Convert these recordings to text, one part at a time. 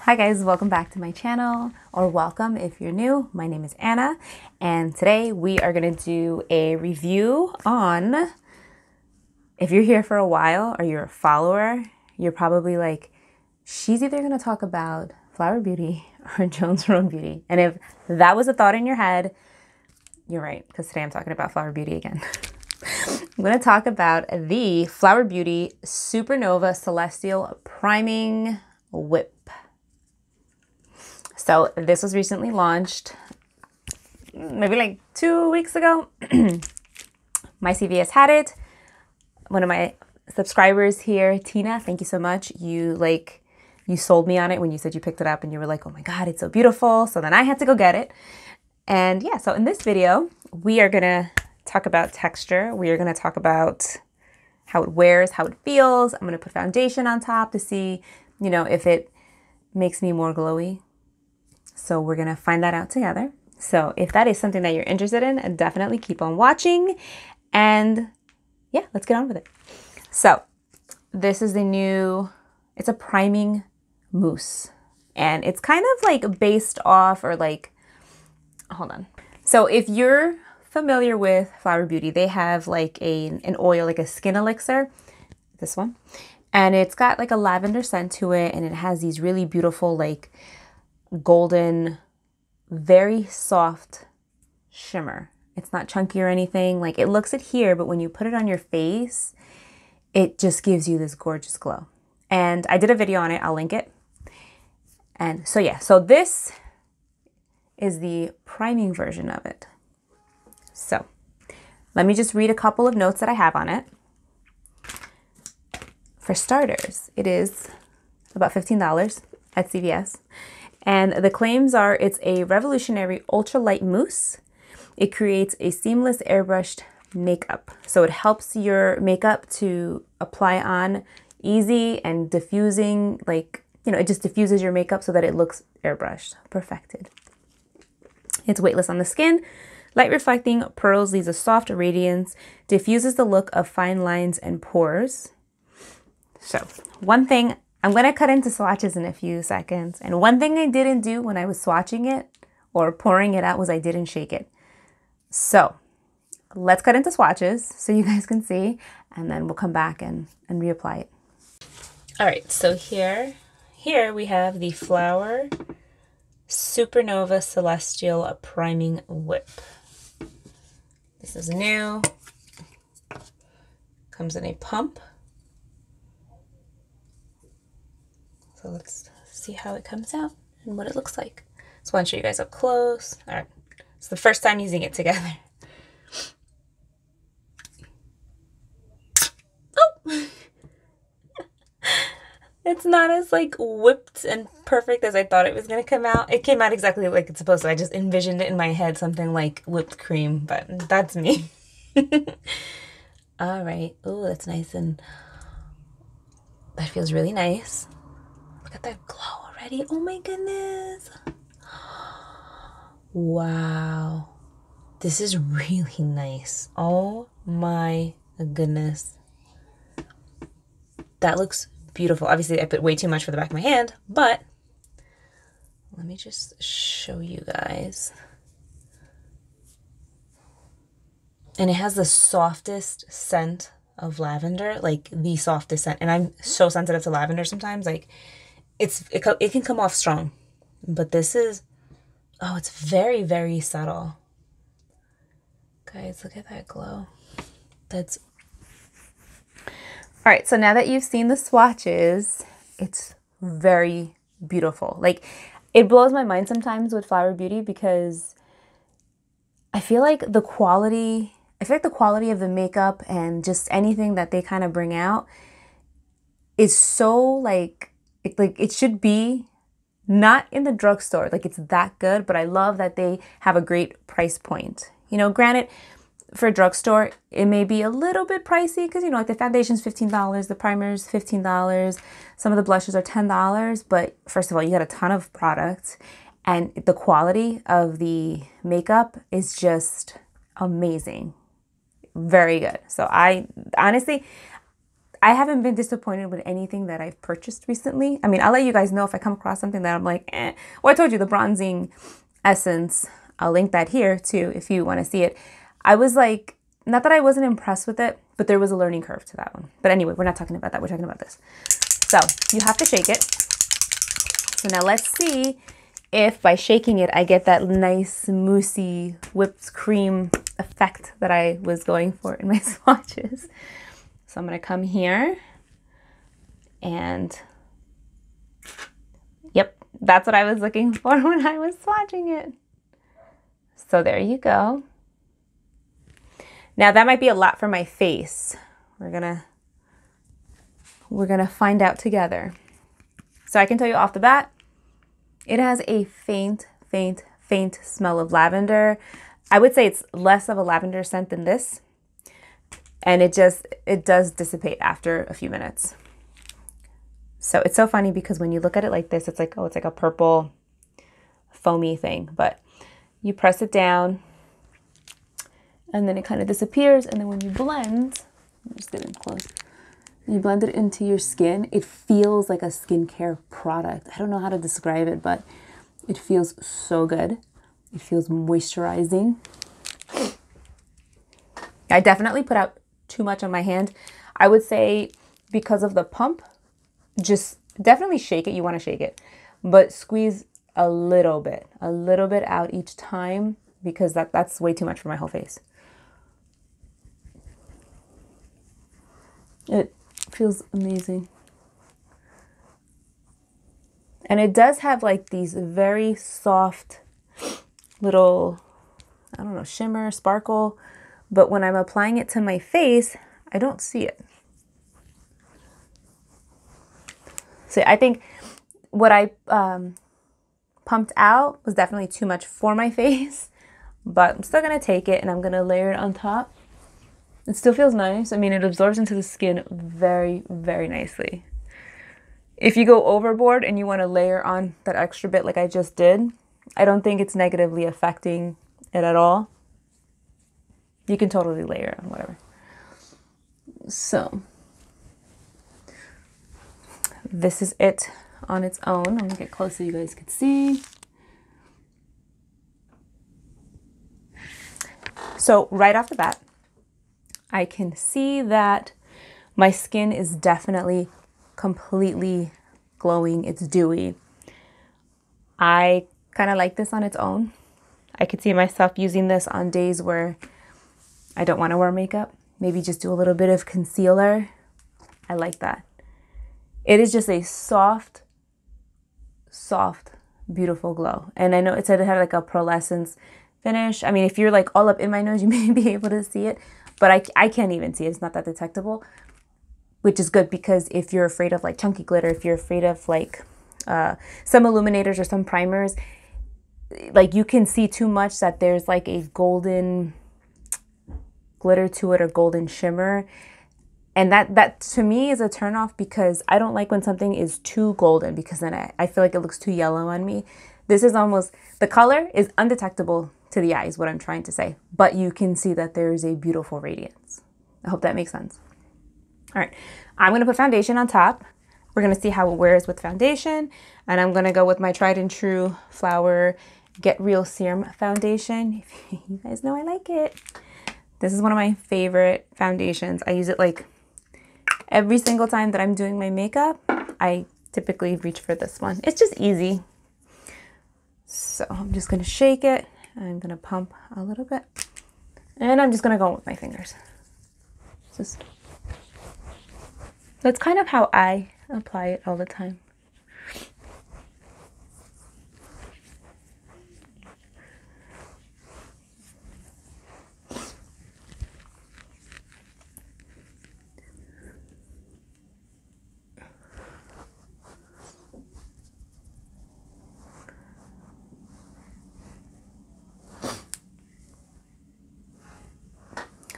Hi guys, welcome back to my channel, or welcome if you're new. My name is Anna, and today we are going to do a review on, if you're here for a while or you're a follower, you're probably like, she's either going to talk about Flower Beauty or Jones Road Beauty. And if that was a thought in your head, you're right, because today I'm talking about Flower Beauty again. I'm going to talk about the Flower Beauty Supernova Celestial Priming Whip. So this was recently launched, maybe like 2 weeks ago. My CVS had it. One of my subscribers here, Tina, thank you so much. You sold me on it when you said you picked it up and you were like, oh my God, it's so beautiful. So then I had to go get it. And yeah, so in this video, we are gonna talk about texture. We are gonna talk about how it wears, how it feels. I'm gonna put foundation on top to see, if it makes me more glowy. So we're going to find that out together. So if that is something that you're interested in, definitely keep on watching. And yeah, let's get on with it. So this is the new, it's a priming mousse. And it's kind of like based off or like, hold on. So if you're familiar with Flower Beauty, they have like an oil, like a skin elixir, this one. And it's got like a lavender scent to it. And it has these really beautiful like golden, very soft shimmer. It's not chunky or anything. Like it looks it here, but when you put it on your face, it just gives you this gorgeous glow. And I did a video on it. I'll link it. And so yeah, so this is the priming version of it. So let me just read a couple of notes that I have on it. For starters, it is about $15 at CVS. And the claims are it's a revolutionary ultralight mousse. It creates a seamless airbrushed makeup. So it helps your makeup to apply on easy and diffusing, like, it just diffuses your makeup so that it looks airbrushed, perfected. It's weightless on the skin. Light reflecting pearls leaves a soft radiance, diffuses the look of fine lines and pores. So one thing, I'm going to cut into swatches in a few seconds. And one thing I didn't do when I was swatching it or pouring it out was I didn't shake it. So let's cut into swatches so you guys can see, and then we'll come back and reapply it. All right, so here we have the Flower Supernova Celestial Priming Whip. This is new. Comes in a pump. So let's see how it comes out and what it looks like. So I want to show you guys up close. All right, it's the first time using it together. Oh! It's not as like whipped and perfect as I thought it was going to come out. It came out exactly like it's supposed to. I just envisioned it in my head, something like whipped cream, but that's me. All right. Oh, that's nice. And that feels really nice. Look at that glow already. Oh my goodness. Wow. This is really nice. Oh my goodness. That looks beautiful. Obviously, I put way too much for the back of my hand, but let me just show you guys. And it has the softest scent of lavender, like the softest scent. And I'm so sensitive to lavender sometimes, like it can come off strong, but this is, oh, it's very, very subtle. Guys, look at that glow. That's, all right, so now that you've seen the swatches, it's very beautiful. Like, it blows my mind sometimes with Flower Beauty because I feel like the quality of the makeup and just anything that they kind of bring out is so like it should be not in the drugstore. Like, it's that good, but I love that they have a great price point. Granted, for a drugstore, it may be a little bit pricey because, like the foundation's $15, the primer's $15, some of the blushes are $10, but first of all, you got a ton of products and the quality of the makeup is just amazing. Very good. So I honestly, I haven't been disappointed with anything that I've purchased recently. I mean, I'll let you guys know if I come across something that I'm like, eh. Well, I told you the bronzing essence. I'll link that here too if you want to see it. I was like, not that I wasn't impressed with it, but there was a learning curve to that one. But anyway, we're not talking about that. We're talking about this. So you have to shake it. So now let's see if by shaking it, I get that nice moussey whipped cream effect that I was going for in my swatches. So I'm going to come here and yep, that's what I was looking for when I was swatching it. So there you go. Now that might be a lot for my face. We're gonna find out together. So I can tell you off the bat, it has a faint smell of lavender. I would say it's less of a lavender scent than this. And it does dissipate after a few minutes. So it's so funny because when you look at it like this, it's like, oh, it's like a purple foamy thing. But you press it down and then it kind of disappears. And then when you blend, I'm just getting close. You blend it into your skin, it feels like a skincare product. I don't know how to describe it, but it feels so good. It feels moisturizing. I definitely put out too much on my hand. I would say because of the pump, just definitely shake it. You want to shake it, but squeeze a little bit out each time because that's way too much for my whole face. It feels amazing. And it does have like these very soft little, I don't know, shimmer, sparkle. But when I'm applying it to my face, I don't see it. So I think what I pumped out was definitely too much for my face. But I'm still going to take it and I'm going to layer it on top. It still feels nice. I mean, it absorbs into the skin very, very nicely. If you go overboard and you want to layer on that extra bit like I just did, I don't think it's negatively affecting it at all. You can totally layer on whatever. So this is it on its own. I'm gonna get close so you guys can see. So right off the bat, I can see that my skin is definitely completely glowing. It's dewy. I kind of like this on its own. I could see myself using this on days where I don't want to wear makeup. Maybe just do a little bit of concealer. I like that. It is just a soft, beautiful glow. And I know it said it had like a pearlescence finish. I mean, if you're like all up in my nose, you may be able to see it, but I can't even see it. It's not that detectable, which is good because if you're afraid of like chunky glitter, if you're afraid of like some illuminators or some primers, like you can see too much that there's like a golden glitter to it or golden shimmer. And that to me is a turnoff because I don't like when something is too golden because then I feel like it looks too yellow on me. This is almost, the color is undetectable to the eye is what I'm trying to say, but you can see that there is a beautiful radiance. I hope that makes sense. All right, I'm gonna put foundation on top. We're gonna see how it wears with foundation, and I'm gonna go with my tried and true Flower Get Real Serum foundation. You guys know I like it. This is one of my favorite foundations. I use it like every single time that I'm doing my makeup. I typically reach for this one. It's just easy. So I'm just gonna shake it. I'm gonna pump a little bit. And I'm just gonna go with my fingers. That's kind of how I apply it all the time.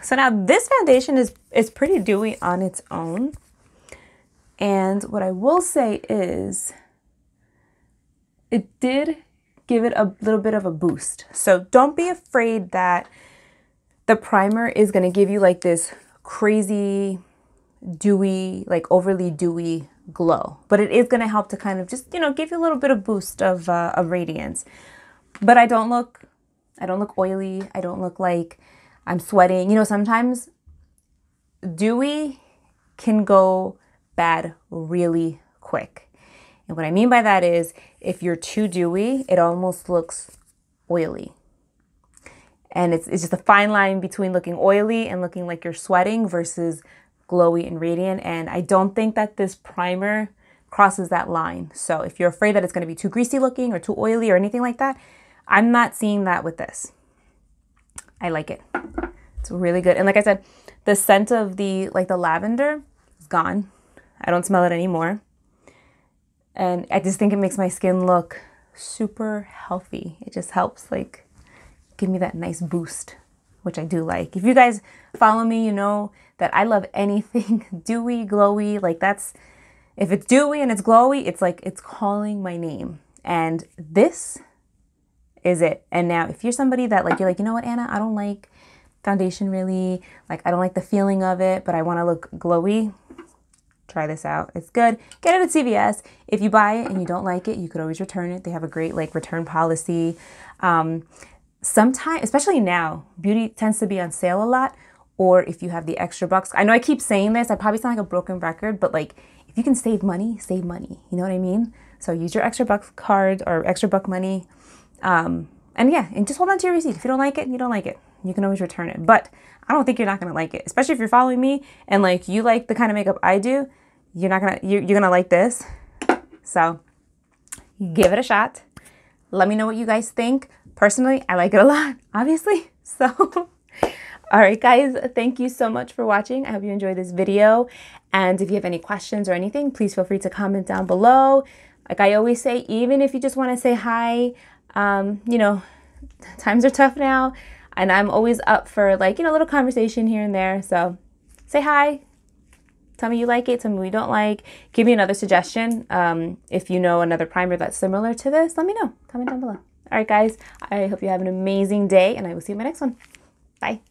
So now this foundation is pretty dewy on its own. And what I will say is it did give it a little bit of a boost. So don't be afraid that the primer is going to give you like this crazy dewy, like overly dewy glow, but it is going to help to kind of just, you know, give you a little bit of boost of radiance. But I don't look oily. I don't look like I'm sweating. You know, sometimes dewy can go bad really quick. And what I mean by that is if you're too dewy, it almost looks oily. And it's just a fine line between looking oily and looking like you're sweating versus glowy and radiant. And I don't think that this primer crosses that line. So if you're afraid that it's going to be too greasy looking or too oily or anything like that, I'm not seeing that with this. I like it. It's really good. And like I said, the scent of the lavender is gone. I don't smell it anymore. And I just think it makes my skin look super healthy. It just helps like give me that nice boost, which I do like. If you guys follow me, you know that I love anything dewy, glowy. Like that's, if it's dewy and it's glowy, it's like it's calling my name. And this is it. And now if you're somebody that like, you're like, you know what, Anna, I don't like foundation really. Like I don't like the feeling of it, but I want to look glowy. Try this out. It's good. Get it at CVS. If you buy it and you don't like it, you could always return it. They have a great like return policy. Sometimes, especially now, beauty tends to be on sale a lot. Or if you have the extra bucks. I know I keep saying this. I probably sound like a broken record, but like if you can save money, save money. You know what I mean? So use your extra buck card or extra buck money. And yeah, and just hold on to your receipt. If you don't like it, you don't like it. You can always return it. But I don't think you're not going to like it, especially if you're following me and like you like the kind of makeup I do. You're going to like this. So give it a shot. Let me know what you guys think. Personally, I like it a lot, obviously. So, all right, guys, thank you so much for watching. I hope you enjoyed this video. And if you have any questions or anything, please feel free to comment down below. Like I always say, even if you just want to say hi, you know, times are tough now. And I'm always up for like, you know, a little conversation here and there. So say hi. Tell me you like it. Tell me you don't like. Give me another suggestion. If you know another primer that's similar to this, let me know. Comment down below. All right, guys. I hope you have an amazing day, and I will see you in my next one. Bye.